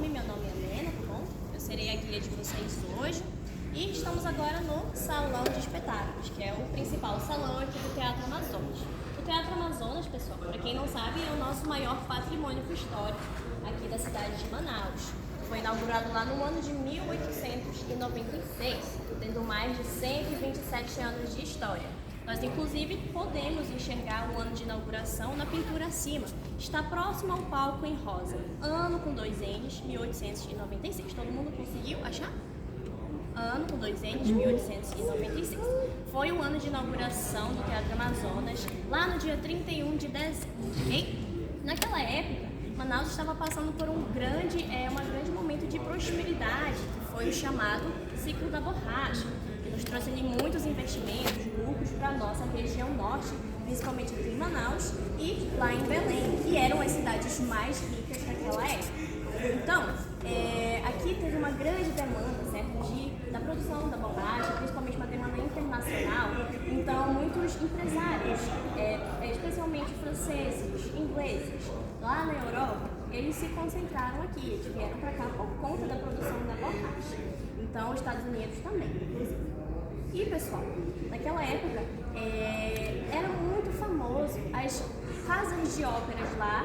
meu nome é Helena, tá bom? Eu serei a guia de vocês hoje. E estamos agora no Salão de Espetáculos, que é o principal salão aqui do Teatro Amazonas. O Teatro Amazonas, pessoal, para quem não sabe, é o nosso maior patrimônio histórico aqui da cidade de Manaus. Foi inaugurado lá no ano de 1896, tendo mais de 127 anos de história. Nós, inclusive, podemos enxergar o ano de inauguração na pintura acima. Está próximo ao palco em rosa. Ano com 2 N's, 1896. Todo mundo conseguiu achar? Ano com 2 N's, 1896. Foi o ano de inauguração do Teatro Amazonas, lá no dia 31 de dezembro. Naquela época, Manaus estava passando por um grande momento de prosperidade, que foi o chamado ciclo da borracha, que nos trouxe ali muitos investimentos, lucros para a nossa região norte, principalmente aqui em Manaus e lá em Belém, que eram as cidades mais ricas daquela época. Então, aqui teve uma grande demanda, certo, da produção da borracha, principalmente uma demanda internacional. Então, muitos empresários, especialmente franceses, ingleses, lá na Europa, eles se concentraram aqui, eles vieram para cá por conta da produção da borracha. Então, os Estados Unidos também, inclusive. E, pessoal, naquela época, era muito famoso as casas de óperas lá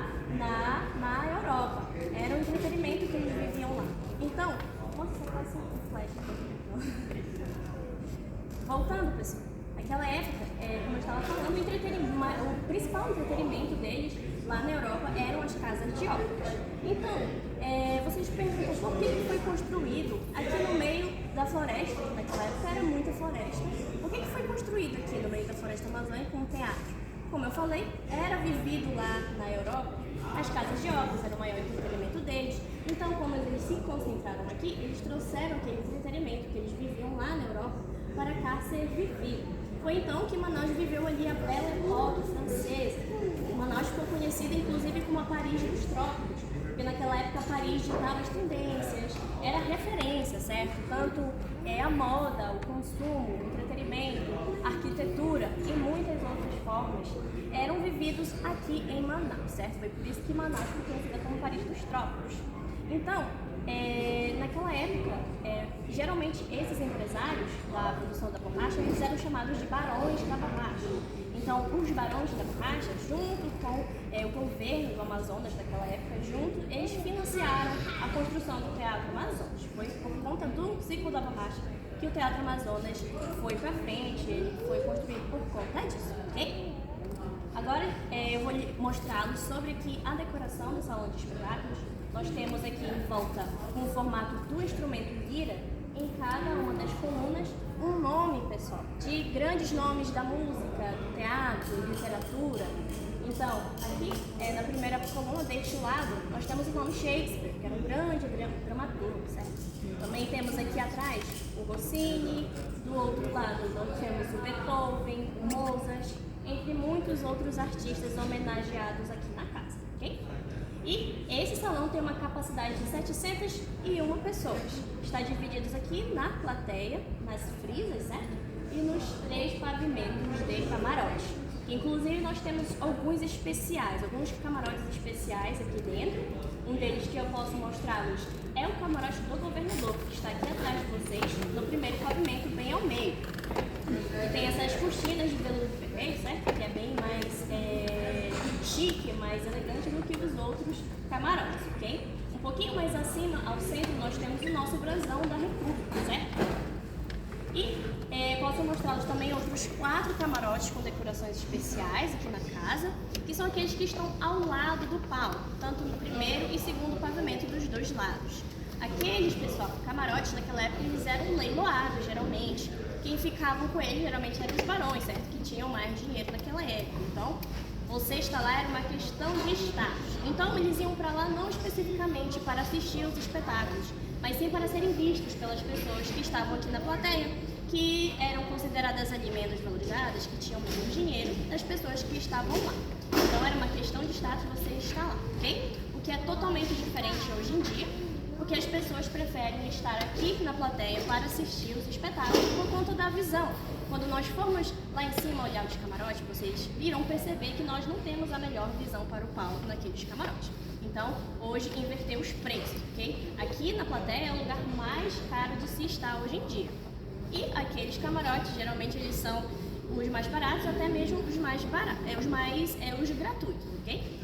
na Europa. Era o entretenimento que eles viviam lá. Então, nossa, quase um flash aqui. Voltando, pessoal, naquela época, como eu estava falando, o principal entretenimento deles lá na Europa eram as casas de óperas. Então, vocês perguntam por que foi construído aqui no meio da floresta. Naquela época era muita floresta. Por que foi construído aqui no meio da floresta amazônica um teatro? Como eu falei, era vivido lá na Europa, as casas de óperas era o maior entretenimento deles. Então, como eles se concentraram aqui, eles trouxeram aquele entretenimento que eles viviam lá na Europa para cá ser vivido. Foi então que Manaus viveu ali a Belle Époque francesa. Manaus ficou conhecida inclusive como a Paris dos trópicos, porque naquela época Paris ditava as tendências, era referência, certo? Tanto a moda, o consumo, o entretenimento, a arquitetura e muitas outras formas eram vividos aqui em Manaus, certo? Foi por isso que Manaus foi conhecida como Paris dos trópicos. Então, naquela época, geralmente esses empresários da produção da borracha, eles eram chamados de barões da borracha. Então, os barões da borracha, junto com o governo do Amazonas daquela época, eles financiaram a construção do Teatro Amazonas. Foi por conta do ciclo da borracha que o Teatro Amazonas foi para frente, ele foi construído por conta disso, ok? Agora, eu vou mostrá-los sobre aqui a decoração do Salão de Espetáculos. Nós temos aqui em volta, com o formato do instrumento lira, em cada uma das colunas, um nome, pessoal, de grandes nomes da música, do teatro, literatura. Então, aqui, na primeira coluna deste lado, nós temos o nome Shakespeare, que era um grande dramaturgo, certo? Também temos aqui atrás o Rossini, do outro lado nós temos o Beethoven, o Mozart, entre muitos outros artistas homenageados aqui na casa, ok? E esse salão tem uma capacidade de 701 pessoas. Está dividido aqui na plateia, nas frisas, certo? E nos 3 pavimentos de camarote. Inclusive nós temos alguns especiais, alguns camarotes especiais aqui dentro. Um deles que eu posso mostrá-los é o camarote do governador, que está aqui atrás de vocês, no primeiro pavimento, bem ao meio. E tem essas cortinas de veludo vermelho, certo? Que é bem mais chique, mais elegante do que os outros camarotes, ok? Um pouquinho mais acima, ao centro, nós temos o nosso brasão da República, certo? E posso mostrar-los também outros 4 camarotes com decorações especiais aqui na casa, que são aqueles que estão ao lado do palco, tanto no primeiro e segundo pavimento dos 2 lados. Aqueles, pessoal, camarotes naquela época, eles eram leiloados, geralmente. Quem ficavam com eles, geralmente, eram os barões, certo? Que tinham mais dinheiro naquela época. Então, você estar lá era uma questão de status. Então, eles iam para lá não especificamente para assistir os espetáculos, mas sim para serem vistos pelas pessoas que estavam aqui na plateia, que eram consideradas ali menos valorizadas, que tinham menos dinheiro, das pessoas que estavam lá. Então, era uma questão de status você estar lá, ok? O que é totalmente diferente hoje em dia, porque as pessoas preferem estar aqui na plateia para assistir os espetáculos por conta da visão. Quando nós formos lá em cima olhar os camarotes, vocês irão perceber que nós não temos a melhor visão para o palco naqueles camarotes. Então, hoje inverteu os preços, ok? Aqui na plateia é o lugar mais caro de se estar hoje em dia. E aqueles camarotes, geralmente eles são os mais baratos, até mesmo os mais baratos, os gratuitos, ok?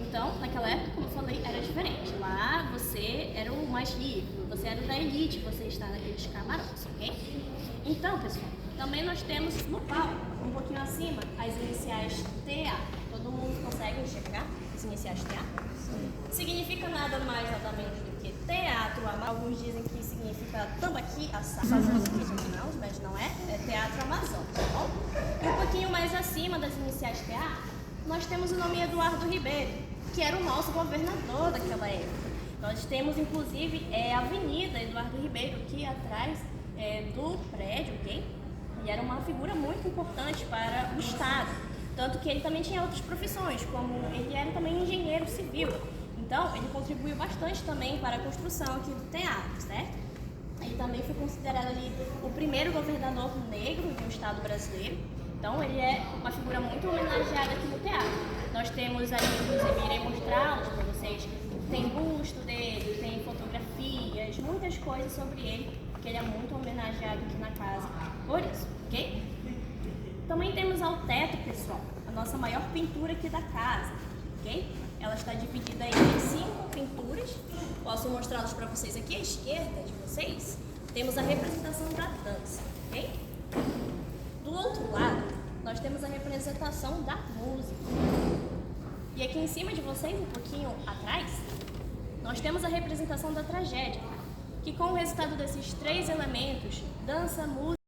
Então, naquela época, como eu falei, era diferente. Lá você era o mais rico, você era da elite, você está naqueles camarotes, ok? Então, pessoal, também nós temos no palco, um pouquinho acima, as iniciais TA. Todo mundo consegue enxergar as iniciais TA? Sim. Significa nada mais, nada menos do que teatro. Alguns dizem que significa tambaqui assado, mas não é, é teatro amazônico, tá bom? E um pouquinho mais acima das iniciais TA, nós temos o nome Eduardo Ribeiro, que era o nosso governador daquela época. Nós temos, inclusive, a Avenida Eduardo Ribeiro, aqui atrás do prédio, ok? Ele era uma figura muito importante para o Estado, tanto que ele também tinha outras profissões, como ele era também engenheiro civil. Então, ele contribuiu bastante também para a construção aqui do teatro, certo? Ele também foi considerado ali o primeiro governador negro de um Estado brasileiro. Então, ele é uma figura muito homenageada aqui no teatro. Nós temos ali, inclusive, irei mostrá-los para vocês. Tem busto dele, tem fotografias, muitas coisas sobre ele, que ele é muito homenageado aqui na casa por isso, ok? Também temos ao teto, pessoal, a nossa maior pintura aqui da casa, ok? Ela está dividida em 5 pinturas. Posso mostrá-las para vocês aqui à esquerda de vocês. Temos a representação da dança, ok? Do outro lado, nós temos a representação da música. E aqui em cima de vocês, um pouquinho atrás, nós temos a representação da tragédia, que com o resultado desses 3 elementos, dança, música